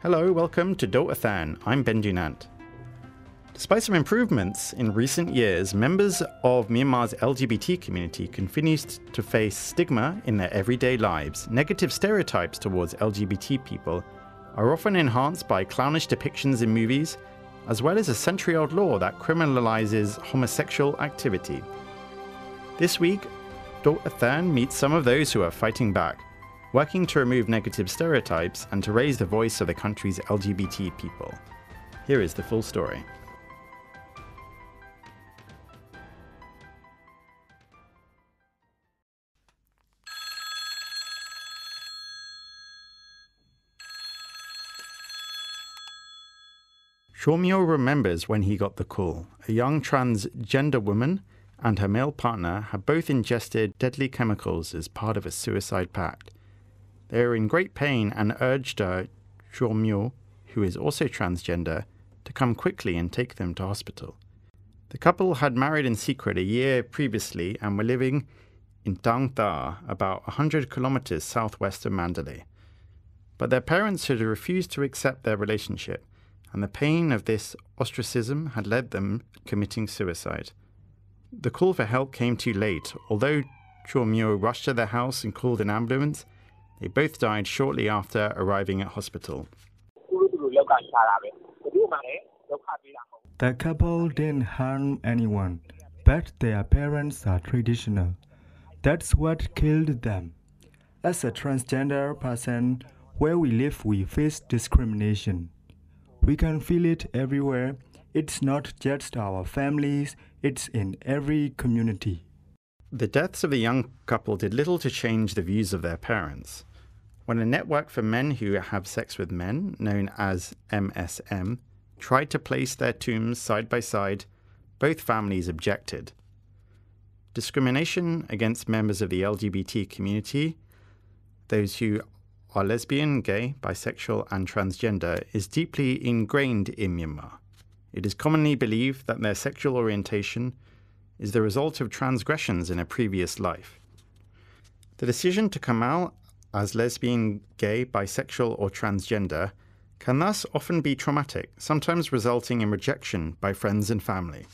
Hello, welcome to Doh Athan. I'm Ben Dunant. Despite some improvements in recent years, members of Myanmar's LGBT community continue to face stigma in their everyday lives. Negative stereotypes towards LGBT people are often enhanced by clownish depictions in movies, as well as a century-old law that criminalises homosexual activity. This week, Doh Athan meets some of those who are fighting back, working to remove negative stereotypes and to raise the voice of the country's LGBT people. Here is the full story. Shomyo remembers when he got the call. A young transgender woman and her male partner had both ingested deadly chemicals as part of a suicide pact. They were in great pain and urged Shomyo, who is also transgender, to come quickly and take them to hospital. The couple had married in secret a year previously and were living in Tang Da, about 100 kilometers southwest of Mandalay. But their parents had refused to accept their relationship, and the pain of this ostracism had led them committing suicide. The call for help came too late. Although Shomyo rushed to their house and called an ambulance, they both died shortly after arriving at hospital. The couple didn't harm anyone, but their parents are traditional. That's what killed them. As a transgender person, where we live, we face discrimination. We can feel it everywhere. It's not just our families, it's in every community. The deaths of the young couple did little to change the views of their parents. When a network for men who have sex with men, known as MSM, tried to place their tombs side by side, both families objected. Discrimination against members of the LGBT community, those who are lesbian, gay, bisexual, and transgender, is deeply ingrained in Myanmar. It is commonly believed that their sexual orientation is the result of transgressions in a previous life. The decision to come out as lesbian, gay, bisexual, or transgender can thus often be traumatic, sometimes resulting in rejection by friends and family.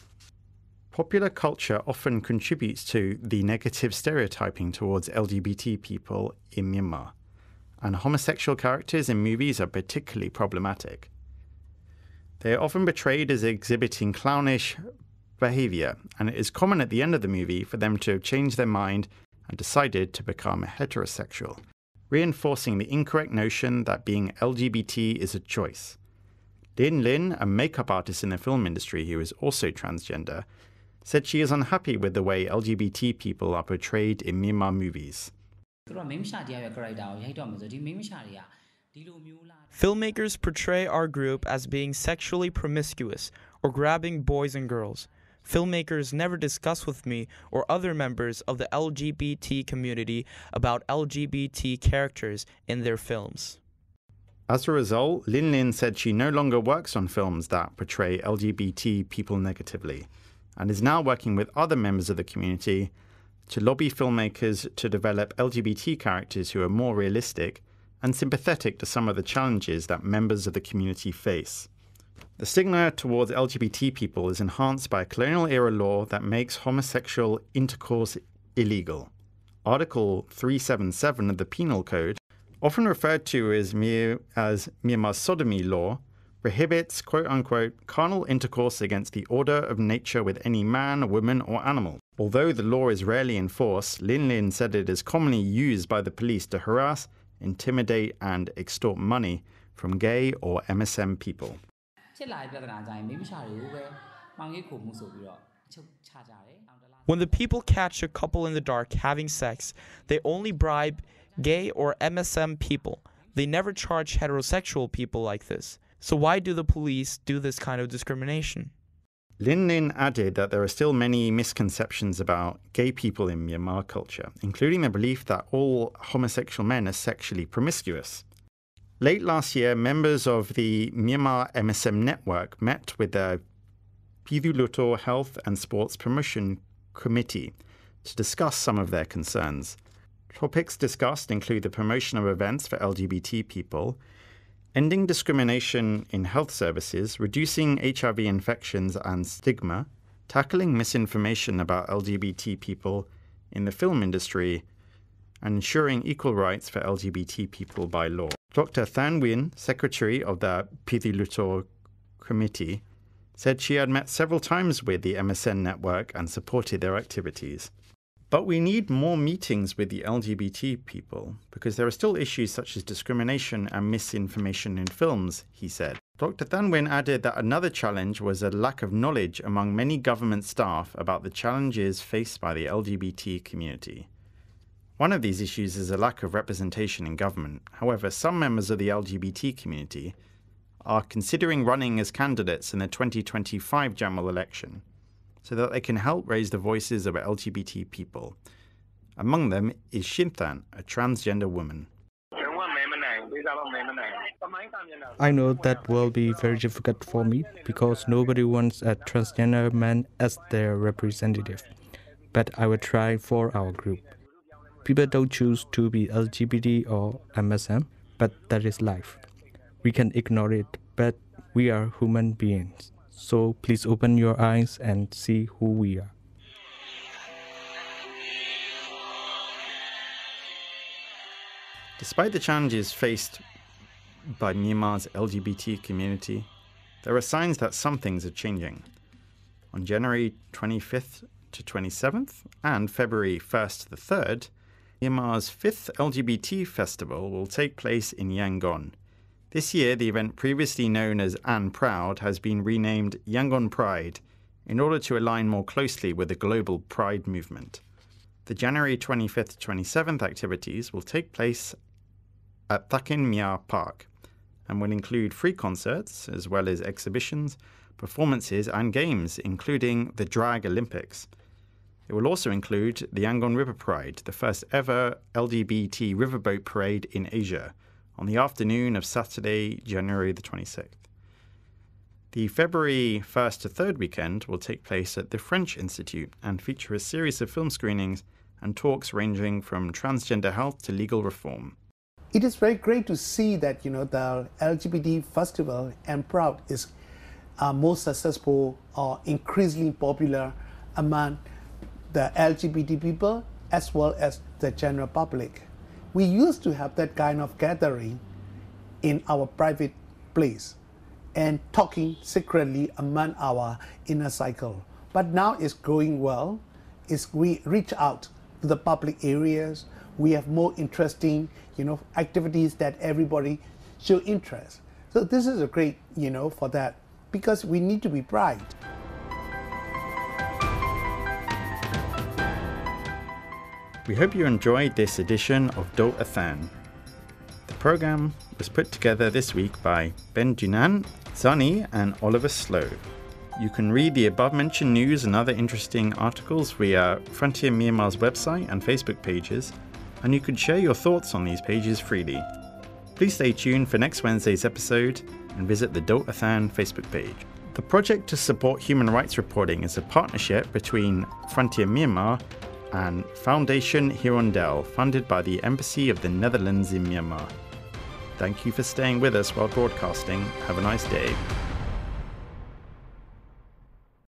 Popular culture often contributes to the negative stereotyping towards LGBT people in Myanmar, and homosexual characters in movies are particularly problematic. They are often portrayed as exhibiting clownish behavior, and it is common at the end of the movie for them to have changed their mind and decided to become heterosexual, reinforcing the incorrect notion that being LGBT is a choice. Lin, a makeup artist in the film industry who is also transgender, said she is unhappy with the way LGBT people are portrayed in Myanmar movies. Filmmakers portray our group as being sexually promiscuous or grabbing boys and girls. Filmmakers never discuss with me or other members of the LGBT community about LGBT characters in their films. As a result, Lin said she no longer works on films that portray LGBT people negatively, and is now working with other members of the community to lobby filmmakers to develop LGBT characters who are more realistic and sympathetic to some of the challenges that members of the community face. The stigma towards LGBT people is enhanced by a colonial-era law that makes homosexual intercourse illegal. Article 377 of the Penal Code, often referred to as Myanmar's sodomy law, prohibits, quote-unquote, carnal intercourse against the order of nature with any man, woman, or animal. Although the law is rarely enforced, Lin said it is commonly used by the police to harass, intimidate, and extort money from gay or MSM people. When the people catch a couple in the dark having sex, they only bribe gay or MSM people. They never charge heterosexual people like this. So why do the police do this kind of discrimination? Lin added that there are still many misconceptions about gay people in Myanmar culture, including the belief that all homosexual men are sexually promiscuous. Late last year, members of the Myanmar MSM network met with the Piduluto Health and Sports Promotion Committee to discuss some of their concerns. Topics discussed include the promotion of events for LGBT people, Ending discrimination in health services, reducing HIV infections and stigma, tackling misinformation about LGBT people in the film industry, and ensuring equal rights for LGBT people by law. Dr. Than Nguyen, secretary of the Pithiluto Committee, said she had met several times with the MSN network and supported their activities. But we need more meetings with the LGBT people because there are still issues such as discrimination and misinformation in films, he said. Dr. Than Nguyen added that another challenge was a lack of knowledge among many government staff about the challenges faced by the LGBT community. One of these issues is a lack of representation in government. However, some members of the LGBT community are considering running as candidates in the 2025 general election so that they can help raise the voices of LGBT people. Among them is Shinthan, a transgender woman. I know that will be very difficult for me because nobody wants a transgender man as their representative. But I will try for our group. People don't choose to be LGBT or MSM, but that is life. We can ignore it, but we are human beings. So please open your eyes and see who we are. Despite the challenges faced by Myanmar's LGBT community, there are signs that some things are changing. On January 25th to 27th and February 1st to the 3rd, Myanmar's 5th LGBT festival will take place in Yangon. This year, the event previously known as An Proud has been renamed Yangon Pride in order to align more closely with the global Pride movement. The January 25th to 27th activities will take place at Thakin Mya Park and will include free concerts as well as exhibitions, performances and games, including the Drag Olympics. It will also include the Yangon River Pride, the first ever LGBT riverboat parade in Asia, on the afternoon of Saturday, January the 26th. The February 1st to 3rd weekend will take place at the French Institute and feature a series of film screenings and talks ranging from transgender health to legal reform. It is very great to see that, the LGBT festival and Proud is more successful or increasingly popular among the LGBT people as well as the general public. We used to have that kind of gathering in our private place and talking secretly among our inner cycle. But now it's growing well. We reach out to the public areas. We have more interesting, activities that everybody show interest. So this is a great, for that, because we need to be proud. We hope you enjoyed this edition of Doh Athan. The program was put together this week by Ben Dunan, Zani and Oliver Slow. You can read the above-mentioned news and other interesting articles via Frontier Myanmar's website and Facebook pages, and you can share your thoughts on these pages freely. Please stay tuned for next Wednesday's episode and visit the Doh Athan Facebook page. The project to support human rights reporting is a partnership between Frontier Myanmar and Foundation Hirondelle, funded by the Embassy of the Netherlands in Myanmar. Thank you for staying with us while broadcasting. Have a nice day.